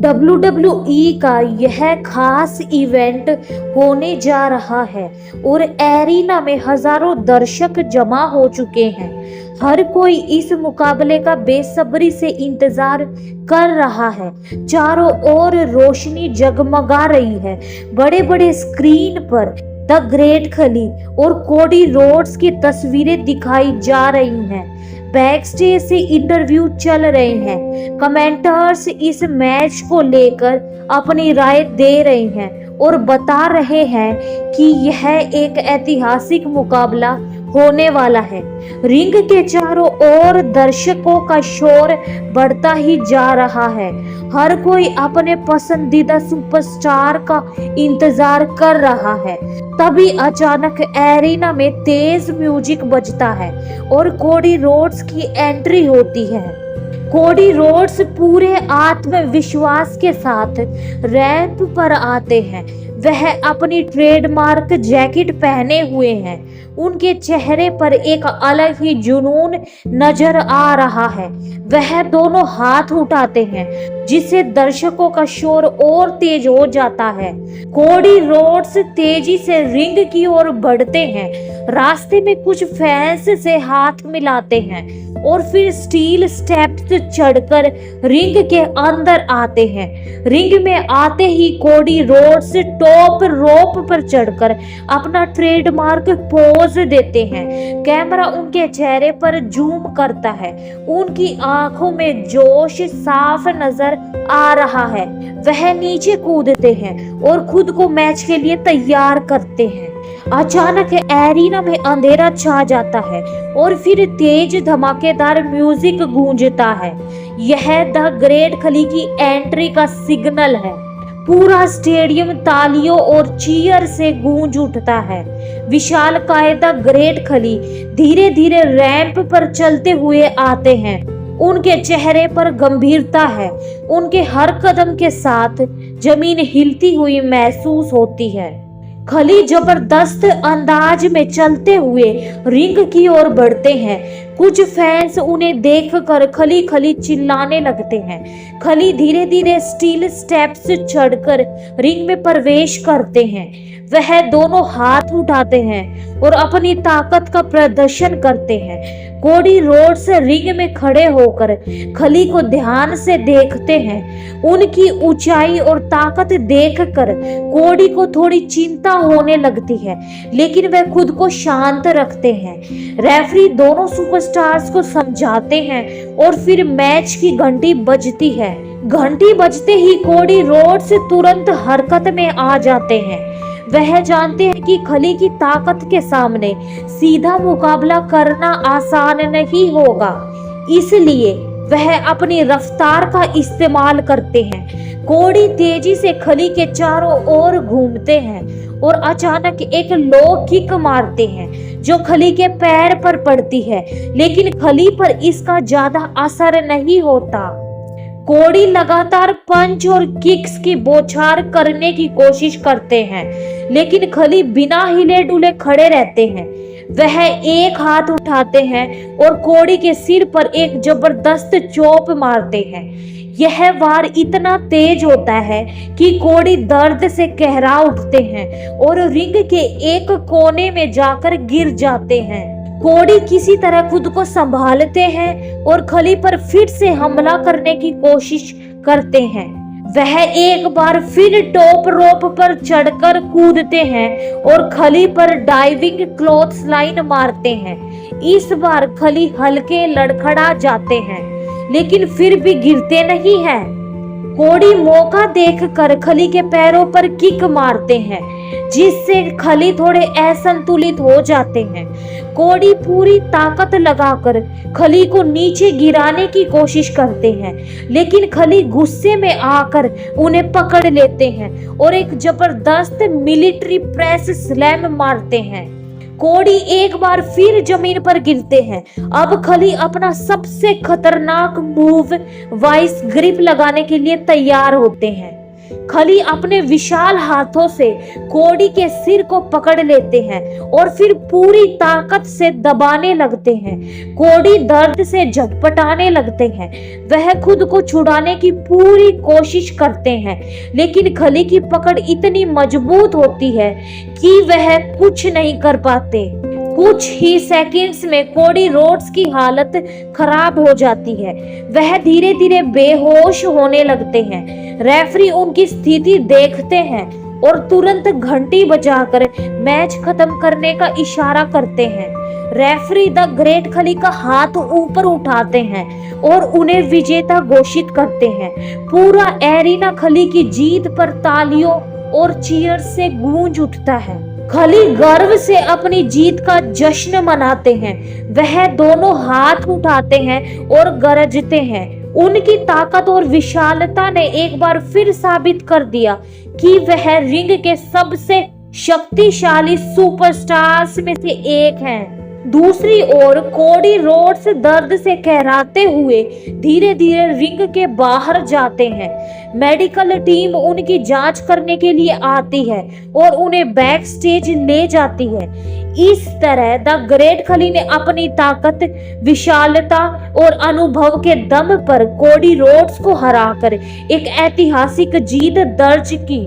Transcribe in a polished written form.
WWE का यह खास इवेंट होने जा रहा है और एरिना में हजारों दर्शक जमा हो चुके हैं। हर कोई इस मुकाबले का बेसब्री से इंतजार कर रहा है। चारों ओर रोशनी जगमगा रही है। बड़े बड़े स्क्रीन पर द ग्रेट खली और कोडी रोड्स की तस्वीरें दिखाई जा रही हैं। बैक स्टेज से इंटरव्यू चल रहे हैं। कमेंटर्स इस मैच को लेकर अपनी राय दे रहे हैं और बता रहे हैं कि यह एक ऐतिहासिक मुकाबला होने वाला है। रिंग के चारों ओर दर्शकों का शोर बढ़ता ही जा रहा है। हर कोई अपने पसंदीदा सुपरस्टार का इंतजार कर रहा है। तभी अचानक एरिना में तेज म्यूजिक बजता है और कोडी रोड्स की एंट्री होती है। कोडी रोड्स पूरे आत्मविश्वास के साथ रैंप पर आते हैं। वह अपनी ट्रेडमार्क जैकेट पहने हुए हैं। उनके चेहरे पर एक अलग ही जुनून नजर आ रहा है। वह दोनों हाथ उठाते हैं जिससे दर्शकों का शोर और तेज हो जाता है। कोडी रोड्स तेजी से रिंग की ओर बढ़ते हैं। रास्ते में कुछ फैंस से हाथ मिलाते हैं और फिर स्टील स्टेप्स चढ़कर रिंग के अंदर आते हैं। रिंग में आते ही कोडी रोड्स टॉप रोप पर चढ़कर अपना ट्रेडमार्क पोज देते हैं। कैमरा उनके चेहरे पर जूम करता है। उनकी आंखों में जोश साफ नजर आ रहा है। वह नीचे कूदते हैं और खुद को मैच के लिए तैयार करते हैं। अचानक एरिना में अंधेरा छा जाता है और फिर तेज धमाकेदार म्यूजिक गूंजता है। यह द ग्रेट खली की एंट्री का सिग्नल है। पूरा स्टेडियम तालियों और चीयर से गूंज उठता है। विशालकाय द ग्रेट खली धीरे धीरे रैंप पर चलते हुए आते हैं। उनके चेहरे पर गंभीरता है। उनके हर कदम के साथ जमीन हिलती हुई महसूस होती है। खली जबरदस्त अंदाज में चलते हुए रिंग की ओर बढ़ते हैं। कुछ फैंस उन्हें देखकर खली खली चिल्लाने लगते हैं। खली धीरे धीरे स्टील स्टेप्स चढ़कर रिंग में प्रवेश करते हैं। वह दोनों हाथ उठाते हैं और अपनी ताकत का प्रदर्शन करते हैं। कोडी रोड्स रिंग में खड़े होकर खली को ध्यान से देखते हैं। उनकी ऊंचाई और ताकत देखकर कोडी को थोड़ी चिंता होने लगती है, लेकिन वह खुद को शांत रखते हैं। रेफरी दोनों सुपरस्टार्स को समझाते हैं और फिर मैच की घंटी बजती है। घंटी बजते ही कोडी रोड्स तुरंत हरकत में आ जाते हैं। वह जानते हैं कि खली की ताकत के सामने सीधा मुकाबला करना आसान नहीं होगा, इसलिए वह अपनी रफ्तार का इस्तेमाल करते हैं। कोडी तेजी से खली के चारों ओर घूमते हैं और अचानक एक लो किक मारते हैं जो खली के पैर पर पड़ती है, लेकिन खली पर इसका ज्यादा असर नहीं होता। कोडी लगातार पंच और किक्स की बौछार करने की कोशिश करते हैं, लेकिन खली बिना हिले डुले खड़े रहते हैं। वह एक हाथ उठाते हैं और कोडी के सिर पर एक जबरदस्त चोप मारते हैं। यह वार इतना तेज होता है कि कोडी दर्द से कहरा उठते हैं और रिंग के एक कोने में जाकर गिर जाते हैं। कोडी किसी तरह खुद को संभालते हैं और खली पर फिर से हमला करने की कोशिश करते हैं। वह एक बार फिर टॉप रोप पर चढ़कर कूदते हैं और खली पर डाइविंग क्लॉथ लाइन मारते हैं। इस बार खली हल्के लड़खड़ा जाते हैं, लेकिन फिर भी गिरते नहीं हैं। कोडी मौका देखकर खली के पैरों पर किक मारते हैं, जिससे खली थोड़े असंतुलित हो जाते हैं। कोडी पूरी ताकत लगाकर खली को नीचे गिराने की कोशिश करते हैं, लेकिन खली गुस्से में आकर उन्हें पकड़ लेते हैं और एक जबरदस्त मिलिट्री प्रेस स्लैम मारते हैं। कोडी एक बार फिर जमीन पर गिरते हैं। अब खली अपना सबसे खतरनाक मूव वाइस ग्रिप लगाने के लिए तैयार होते हैं। खली अपने विशाल हाथों से कोड़ी के सिर को पकड़ लेते हैं और फिर पूरी ताकत से दबाने लगते हैं। कोड़ी दर्द से झटपटाने लगते हैं। वह खुद को छुड़ाने की पूरी कोशिश करते हैं, लेकिन खली की पकड़ इतनी मजबूत होती है कि वह कुछ नहीं कर पाते। कुछ ही सेकंड्स में कोडी रोड्स की हालत खराब हो जाती है। वह धीरे धीरे बेहोश होने लगते हैं। रेफरी उनकी स्थिति देखते हैं और तुरंत घंटी बजाकर मैच खत्म करने का इशारा करते हैं। रेफरी द ग्रेट खली का हाथ ऊपर उठाते हैं और उन्हें विजेता घोषित करते हैं। पूरा एरिना खली की जीत पर तालियों और चीयर्स से गूंज उठता है। खली गर्व से अपनी जीत का जश्न मनाते हैं। वह दोनों हाथ उठाते हैं और गरजते हैं। उनकी ताकत और विशालता ने एक बार फिर साबित कर दिया कि वह रिंग के सबसे शक्तिशाली सुपरस्टार्स में से एक हैं। दूसरी ओर कोडी रोड्स दर्द से कहराते हुए धीरे धीरे रिंग के बाहर जाते हैं। मेडिकल टीम उनकी जांच करने के लिए आती है और उन्हें बैक स्टेज ले जाती है। इस तरह द ग्रेट खली ने अपनी ताकत, विशालता और अनुभव के दम पर कोडी रोड्स को हराकर एक ऐतिहासिक जीत दर्ज की।